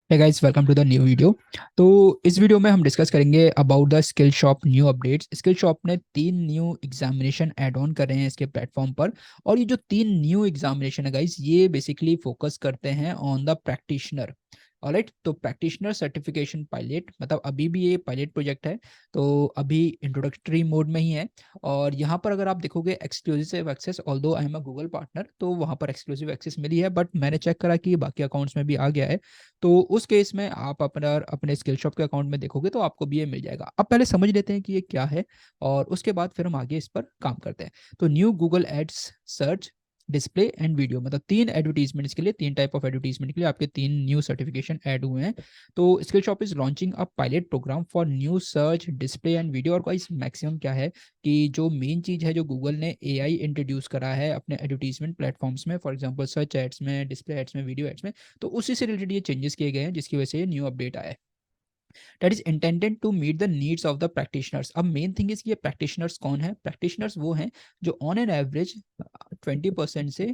Hey guys, welcome to the new video. तो इस video में हम डिस्कस करेंगे about the skill shop new updates. Skillshop ने 3 न्यू एग्जामिनेशन ऐड ऑन कर रहे हैं इसके प्लेटफॉर्म पर। और ये जो 3 न्यू एग्जामिनेशन है गाइस, ये बेसिकली फोकस करते हैं ऑन द प्रैक्टिशनर। ऑलराइट, तो प्रैक्टिशनर सर्टिफिकेशन पायलट, मतलब अभी भी ये पायलट प्रोजेक्ट है, तो अभी इंट्रोडक्टरी मोड में ही है। और यहाँ पर अगर आप देखोगे exclusive access, although I am a Google partner, तो वहाँ पर एक्सक्लूसिव एक्सेस मिली है, बट मैंने चेक करा कि बाकी अकाउंट्स में भी आ गया है। तो उस केस में आप अपना अपने स्किल शॉप के अकाउंट में देखोगे तो आपको भी ये मिल जाएगा। अब पहले समझ लेते हैं कि ये क्या है, और उसके बाद फिर हम आगे इस पर काम करते हैं। तो new Google ads search, display and video, मतलब 3 एडवर्टीजमेंट्स के लिए, 3 टाइप ऑफ एडवर्टीजमेंट के लिए आपके 3 न्यू सर्टिफिकेशन ऐड हुए हैं। तो skill shop is launching a pilot program for new search, display and video. और इस मैक्सिमम क्या है कि जो मेन चीज है, जो गूगल ने एआई इंट्रोड्यूस करा है अपने एडवर्टीजमेंट प्लेटफॉर्म्स में, फॉर एग्जांपल सर्च एड्स में, डिस्प्ले एड्स में, वीडियो एड्स में, तो उसी से रिलेटेड ये चेंजेस किए गए हैं, जिसकी वजह से ये न्यू अपडेट आया है। That is intended to meet the needs of the practitioners. अब मेन थिंग इज कि ये प्रैक्टिशनर्स कौन है। प्रैक्टिशनर्स वो हैं जो ऑन एन एवरेज 20% से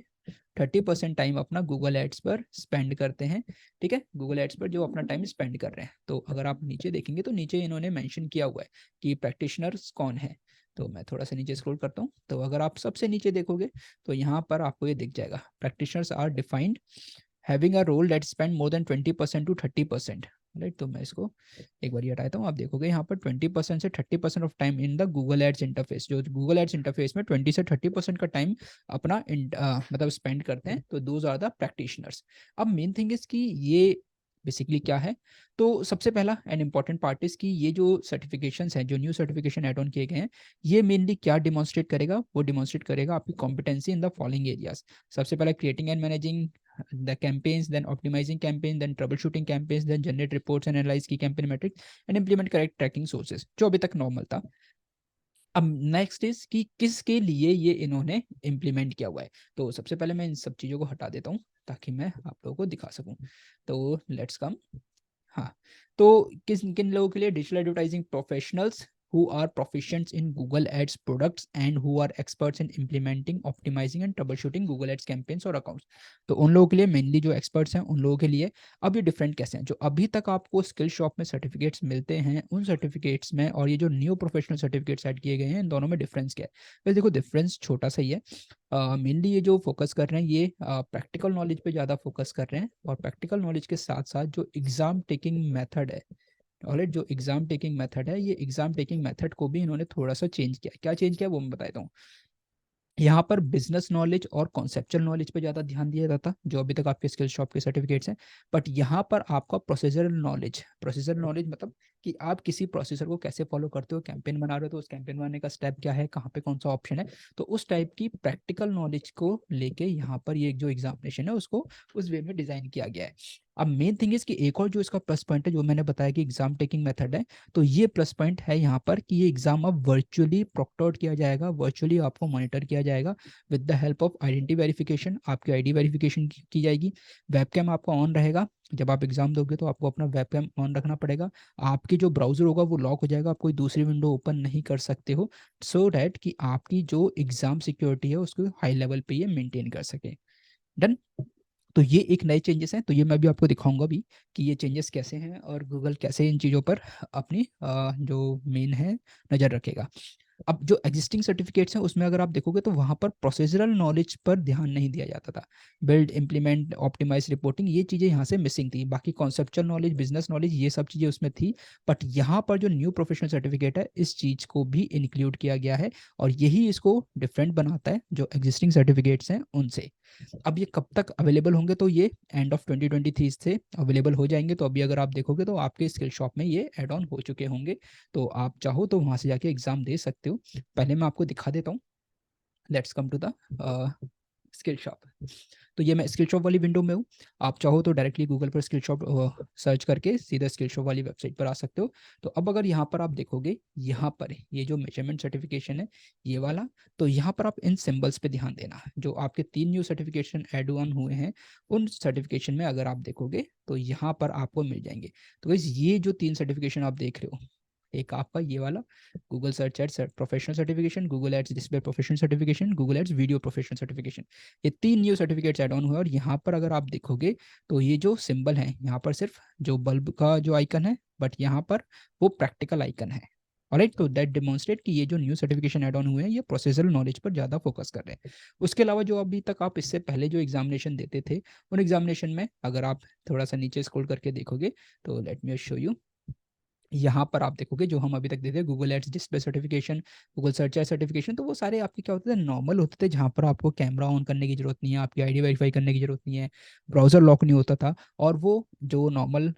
30% टाइम अपना गूगल एड्स पर स्पेंड करते हैं। ठीक है, गूगल एड्स पर जो अपना टाइम स्पेंड कर रहे हैं। तो अगर आप नीचे देखेंगे तो नीचे इन्होंने मेंशन किया हुआ है कि प्रैक्टिशनर्स कौन है। तो मैं थोड़ा सा नीचे स्क्रॉल करता हूँ, तो अगर आप सबसे नीचे देखोगे तो यहाँ पर आपको ये दिख जाएगा, practitioners are defined having a role that spend more than 20% to 30%। Right, तो मैं इसको एक बार हटाता हूँ। आप देखोगे यहाँ पर 20% से 30% of time in the Google ads interface. जो गूगल एड्स इंटरफेस में 20 से 30% का टाइम अपना मतलब स्पेंड करते हैं, तो दोज आर द प्रैक्टिशनर्स। अब मेन थिंग इज कि ये बेसिकली क्या है। तो सबसे पहला एंड इंपॉर्टेंट पार्ट इज कि ये जो सर्टिफिकेशंस हैं, जो न्यू सर्टिफिकेशन एड ऑन किए गए हैं, ये मेनली क्या डिमॉन्स्ट्रेट करेगा, वो डिमॉन्स्ट्रेट करेगा आपकी competency in the following areas. सबसे पहला creating and managing the campaigns, then optimizing campaign, then troubleshooting campaigns, then generate reports and analyze key campaign metrics and implement correct tracking sources, जो अभी तक normal था। अब next is कि किसके लिए ये इन्होंने इम्प्लीमेंट किया हुआ है। तो सबसे पहले मैं इन सब चीज़ों को हटा देता हूँ ताकि मैं आप लोगों को दिखा सकूँ। तो लेट्स कम। हाँ, तो किस किन लोगों के लिए, digital advertising professionals who are proficient in Google Ads products and who are experts in implementing, optimizing and troubleshooting Google Ads campaigns और accounts। तो उन लोगों के लिए, मेनली जो एक्सपर्ट्स हैं उन लोगों के लिए। अब ये डिफरेंट कैसे हैं, जो अभी तक आपको स्किल शॉप में सर्टिफिकेट्स मिलते हैं, उन सर्टिफिकेट्स में और ये जो न्यू प्रोफेशनल सर्टिफिकेट्स ऐड किए गए हैं, इन दोनों में डिफरेंस क्या है। वैसे देखो, डिफरेंस छोटा सा ही है। मेनली ये जो फोकस कर रहे हैं, ये प्रैक्टिकल नॉलेज पे ज़्यादा फोकस कर रहे हैं, और प्रैक्टिकल नॉलेज के साथ साथ जो एग्जाम टेकिंग मेथड है, ऑलराइट, जो एग्जाम टेकिंग मेथड है, ये एग्जाम टेकिंग मेथड को भी इन्होंने थोड़ा सा चेंज किया। क्या चेंज किया वो मैं बता देता हूँ। यहाँ पर बिजनेस नॉलेज और कॉन्सेप्चुअल नॉलेज पे ज़्यादा ध्यान दिया जाता, जो अभी तक आपके स्किल शॉप के सर्टिफिकेट्स हैं। बट यहाँ पर आपका प्रोसीजरल नॉलेज, प्रोसीजर नॉलेज मतलब कि आप किसी प्रोसीजर को कैसे फॉलो करते हो, कैंपेन बना रहे हो तो उस कैंपेन बनाने का स्टेप क्या है, कहाँ पे कौन सा ऑप्शन है, तो उस टाइप की प्रैक्टिकल नॉलेज को लेके यहाँ पर ये जो एग्जामिनेशन है उसको उस वे में डिजाइन किया गया है। अब मेन थिंग इज कि एक और जो इसका प्लस पॉइंट है, जो मैंने बताया कि एग्जाम टेकिंग मेथड है, तो ये प्लस पॉइंट है यहाँ पर कि ये एग्जाम अब वर्चुअली प्रोक्टोर्ड किया जाएगा, वर्चुअली आपको मॉनिटर किया जाएगा with the help of identity verification. आपकी आईडी वेरिफिकेशन की जाएगी, वेबकैम आपका ऑन रहेगा। जब आप एग्जाम दोगे तो आपको अपना वेबकैम ऑन रखना पड़ेगा। आपकी जो ब्राउजर होगा वो लॉक हो जाएगा, आप कोई दूसरी विंडो ओपन नहीं कर सकते हो, सो डैट कि आपकी जो एग्जाम सिक्योरिटी है उसको हाई लेवल पे ये मेंटेन कर सके। डन। तो ये एक नए चेंजेस हैं, तो ये मैं भी आपको दिखाऊंगा भी कि ये चेंजेस कैसे हैं और गूगल कैसे इन चीज़ों पर अपनी जो मेन है नज़र रखेगा। अब जो एग्जिस्टिंग सर्टिफिकेट्स हैं उसमें अगर आप देखोगे तो वहाँ पर प्रोसीजरल नॉलेज पर ध्यान नहीं दिया जाता था। बिल्ड, इम्प्लीमेंट, ऑप्टिमाइज, रिपोर्टिंग, ये चीज़ें यहाँ से मिसिंग थी। बाकी कॉन्सेप्चुअल नॉलेज, बिजनेस नॉलेज, ये सब चीज़ें उसमें थी। बट यहाँ पर जो न्यू प्रोफेशनल सर्टिफिकेट है, इस चीज़ को भी इंक्लूड किया गया है, और यही इसको डिफरेंट बनाता है जो एग्जिस्टिंग सर्टिफिकेट्स हैं उनसे। अब ये कब तक अवेलेबल होंगे, तो ये एंड ऑफ 2023 से अवेलेबल हो जाएंगे। तो अभी अगर आप देखोगे तो आपके स्किल शॉप में ये एड ऑन हो चुके होंगे, तो आप चाहो तो वहाँ से जाके एग्जाम दे सकते हो। पहले मैं आपको दिखा देता हूँ। Let's come to the skill shop. तो ये मैं स्किल शॉप वाली विंडो में हूँ। आप चाहो तो डायरेक्टली गूगल पर स्किल शॉप सर्च करके सीधा स्किल शॉप वाली वेबसाइट पर आ सकते हो। तो अब अगर यहाँ पर आप देखोगे, यहाँ पर ये जो मेजरमेंट सर्टिफिकेशन है, ये वाला, तो यहाँ पर आप इन सिंबल्स पे ध्यान देना। जो आपके 3 न्यू सर्टिफिकेशन एड ऑन हुए हैं, उन सर्टिफिकेशन में अगर आप देखोगे तो यहाँ पर आपको मिल जाएंगे। तो guys, ये जो 3 सर्टिफिकेशन आप देख रहे हो, एक आपका ये वाला Google search ads professional certification, Google ads display professional certification, Google ads video professional certification. ये 3 न्यू सर्टिफिकेट्स ऐड ऑन हुए और यहाँ पर अगर आप देखोगे तो ये जो सिंबल है यहाँ पर सिर्फ जो बल्ब का जो आइकन है, बट यहाँ पर वो प्रैक्टिकल आइकन है। ऑलराइट, तो दैट डेमोन्स्ट्रेट कि ये जो न्यू सर्टिफिकेशन ऐड ऑन हुए हैं ये प्रोसेसर नॉलेज पर ज़्यादा फोकस कर रहे हैं। उसके अलावा जो अभी तक आप इससे पहले जो एग्जामिनेशन देते थे, उन एग्जामिनेशन में अगर आप थोड़ा सा नीचे स्क्रॉल करके देखोगे तो लेट मी शो यू, यहाँ पर आप देखोगे जो हम अभी तक देते हैं Google ads display certification, Google search ads certification, तो वो सारे आपके क्या होते थे, नॉर्मल होते थे, जहाँ पर आपको कैमरा ऑन करने की जरूरत नहीं है, आपकी आईडी वेरीफाई करने की जरूरत नहीं है, ब्राउजर लॉक नहीं होता था, और वो जो नॉर्मल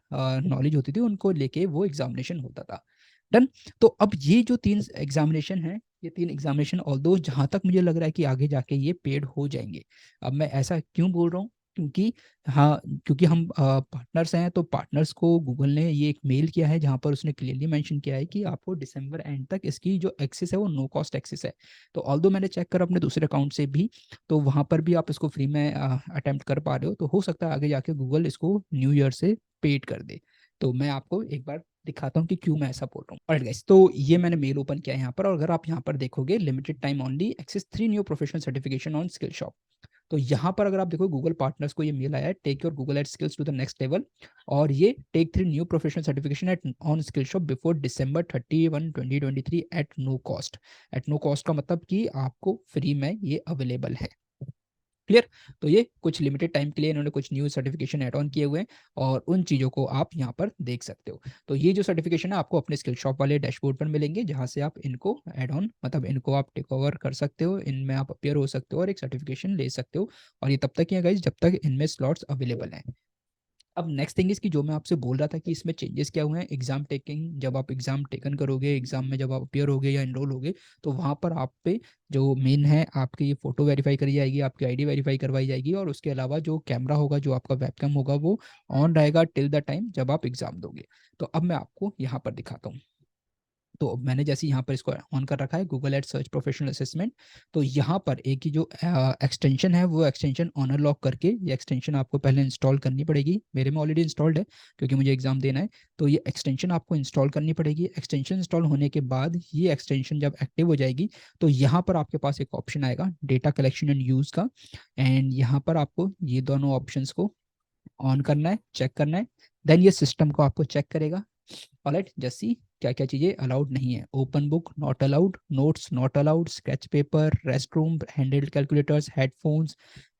नॉलेज होती थी उनको लेके वो एग्जामिनेशन होता था। डन। तो अब ये जो 3 एग्जामिनेशन हैं, ये 3 एग्जामिनेशन ऑल्दो जहाँ तक मुझे लग रहा है कि आगे जाके ये पेड हो जाएंगे। अब मैं ऐसा क्यों बोल रहा हूँ, क्योंकि हाँ, क्योंकि हम पार्टनर्स हैं, तो पार्टनर्स को गूगल ने ये एक मेल किया है जहाँ पर उसने क्लियरली मेंशन किया है कि आपको दिसंबर एंड तक इसकी जो एक्सेस है वो नो कॉस्ट एक्सेस है। तो ऑल्दो मैंने चेक करा अपने दूसरे अकाउंट से भी, तो वहाँ पर भी आप इसको फ्री में अटेम्प्ट कर पा रहे हो, तो हो सकता है आगे जाके गूगल इसको न्यू ईयर से पेड कर दे। तो मैं आपको एक बार दिखाता हूँ कि क्यों मैं ऐसा बोल रहा हूँ। ऑलराइट गाइस, तो ये मैंने मेल ओपन किया है यहाँ पर, और अगर आप यहाँ पर देखोगे limited time only access 3 new professional certification on skill shop, तो यहाँ पर अगर आप देखो गूगल पार्टनर्स को ये मेल आया है, take your Google ad skills to the next level, और ये take 3 new professional certification at on skill shop before December 31 2023 at no cost. At no cost का मतलब कि आपको फ्री में ये अवेलेबल है। क्लियर। तो ये कुछ लिमिटेड टाइम के लिए इन्होंने कुछ न्यू सर्टिफिकेशन ऐड ऑन किए हुए हैं, और उन चीज़ों को आप यहाँ पर देख सकते हो। तो ये जो सर्टिफिकेशन है आपको अपने स्किल शॉप वाले डैशबोर्ड पर मिलेंगे, जहाँ से आप इनको ऐड ऑन मतलब इनको आप टेक ओवर कर सकते हो, इनमें आप अपियर हो सकते हो और एक सर्टिफिकेशन ले सकते हो। और ये तब तक ही है गाइज जब तक इनमें स्लॉट्स अवेलेबल हैं। अब नेक्स्ट थिंग इज कि जो मैं आपसे बोल रहा था कि इसमें चेंजेस क्या हुए हैं, एग्जाम टेकिंग, जब आप एग्जाम टेकन करोगे, एग्जाम में जब आप अपियर होगे या इनरोल होगे, तो वहाँ पर आप पे जो मेन है आपकी ये फोटो वेरीफाई करी जाएगी, आपकी आईडी वेरीफाई करवाई जाएगी, और उसके अलावा जो कैमरा होगा, जो आपका वेबकैम होगा, वो ऑन रहेगा टिल द टाइम जब आप एग्जाम दोगे। तो अब मैं आपको यहाँ पर दिखाता हूँ। तो मैंने जैसे यहाँ पर इसको ऑन कर रखा है Google ad search professional assessment, तो यहाँ पर एक ही जो एक्सटेंशन है वो एक्सटेंशन ऑनर लॉक करके, ये एक्सटेंशन आपको पहले इंस्टॉल करनी पड़ेगी, मेरे में ऑलरेडी इंस्टॉल्ड है क्योंकि मुझे एग्जाम देना है। तो ये एक्सटेंशन आपको इंस्टॉल करनी पड़ेगी। एक्सटेंशन इंस्टॉल होने के बाद ये एक्सटेंशन जब एक्टिव हो जाएगी, तो यहाँ पर आपके पास एक ऑप्शन आएगा डेटा कलेक्शन एंड यूज़ का, एंड यहाँ पर आपको ये दोनों ऑप्शन को ऑन करना है, चेक करना है। देन ये सिस्टम को आपको चेक करेगा। ऑलराइट, जैसी क्या क्या चीज़ें अलाउड नहीं है, open book not allowed, notes not allowed, sketch paper, rest room, handheld calculators, headphones,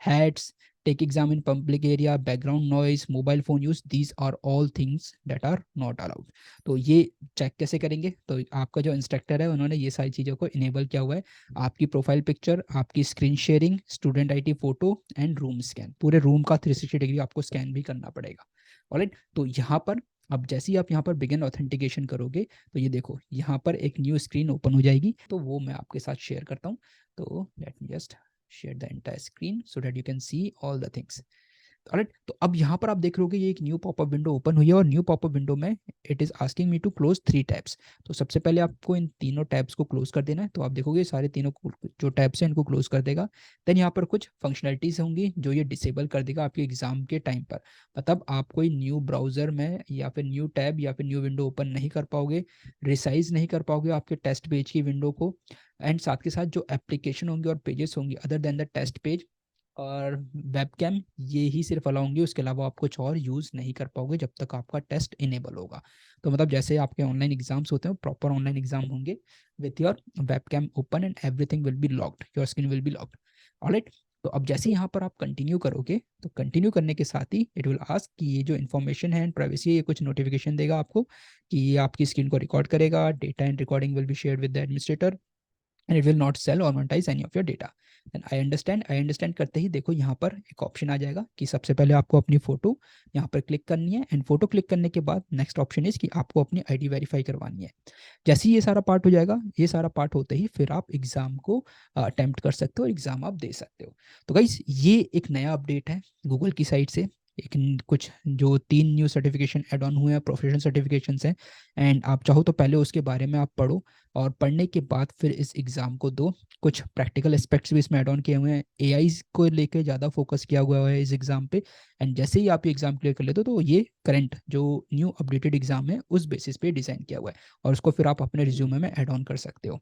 hats, take exam in public area, background noise, mobile phone use, these are all things that are not allowed. तो ये check कैसे करेंगे, तो आपका जो instructor है उन्होंने ये सारी चीज़ों को इनेबल किया हुआ है। आपकी प्रोफाइल पिक्चर, आपकी screen sharing, student ID photo and room scan, पूरे रूम का 360 डिग्री आपको स्कैन भी करना पड़ेगा। ऑलराइट, तो यहाँ पर अब जैसे ही आप यहाँ पर बिगिन ऑथेंटिकेशन करोगे, तो ये देखो यहाँ पर एक न्यू स्क्रीन ओपन हो जाएगी, तो वो मैं आपके साथ शेयर करता हूँ। तो let me just share the entire screen so that you can see all the things. Alright, तो अब यहाँ पर आप देख रहे हो कि ये एक न्यू पॉपअप विंडो ओपन हुई है, और न्यू पॉपअप विंडो में it is asking me to close 3 tabs. तो सबसे पहले आपको इन तीनों टैब्स को क्लोज कर देना है, तो आप देखोगे सारे तीनों जो टैब्स हैं इनको क्लोज कर देगा। देन यहाँ पर कुछ फंक्शनलिटीज होंगी जो ये डिसेबल कर देगा आपके एग्जाम के टाइम पर, मतलब आप कोई न्यू ब्राउजर में या फिर न्यू टैब या फिर न्यू विंडो ओपन नहीं कर पाओगे, रिसाइज नहीं कर पाओगे आपके टेस्ट पेज की विंडो को, एंड साथ के साथ जो एप्लीकेशन होंगे और पेजेस होंगे other than the test page और वेबकैम, ये ही सिर्फ अलाउ होंगे, उसके अलावा आप कुछ और यूज़ नहीं कर पाओगे जब तक आपका टेस्ट इनेबल होगा। तो मतलब जैसे आपके ऑनलाइन एग्जाम्स होते हैं प्रॉपर ऑनलाइन एग्जाम होंगे with your webcam open and everything will be locked, your screen will be locked. Alright, तो अब जैसे यहाँ पर आप कंटिन्यू करोगे, तो कंटिन्यू करने के साथ ही इट विल आस्क कि ये जो इन्फॉर्मेशन है एंड प्राइवेसी है, ये कुछ नोटिफिकेशन देगा आपको कि ये आपकी स्क्रीन को रिकॉर्ड करेगा, data and recording will be shared with the administrator and it will not sell or monetise any of your data. Then I understand करते ही देखो यहाँ पर एक ऑप्शन आ जाएगा कि सबसे पहले आपको अपनी फोटो यहाँ पर क्लिक करनी है, एंड फोटो क्लिक करने के बाद नेक्स्ट ऑप्शन इज कि आपको अपनी आईडी वेरीफाई करवानी है। जैसे ही ये सारा पार्ट हो जाएगा, ये सारा पार्ट होते ही फिर आप एग्जाम को अटेम्प्ट कर सकते हो, एग्जाम आप दे सकते हो। तो गाइस ये एक नया अपडेट है गूगल की साइड से, कुछ जो 3 न्यू सर्टिफिकेशन ऐड ऑन हुए हैं, प्रोफेशनल सर्टिफिकेशंस हैं। एंड आप चाहो तो पहले उसके बारे में आप पढ़ो, और पढ़ने के बाद फिर इस एग्ज़ाम को दो। कुछ प्रैक्टिकल एस्पेक्ट्स भी इसमें ऐड ऑन किए हुए हैं, एआई को लेके ज़्यादा फोकस किया हुआ है इस एग्ज़ाम पे। एंड जैसे ही आप ये एग्ज़ाम क्लियर कर लेते हो, तो ये करंट जो न्यू अपडेटेड एग्ज़ाम है उस बेसिस पे डिज़ाइन किया हुआ है, और उसको फिर आप अपने रिज्यूमे में ऐड ऑन कर सकते हो।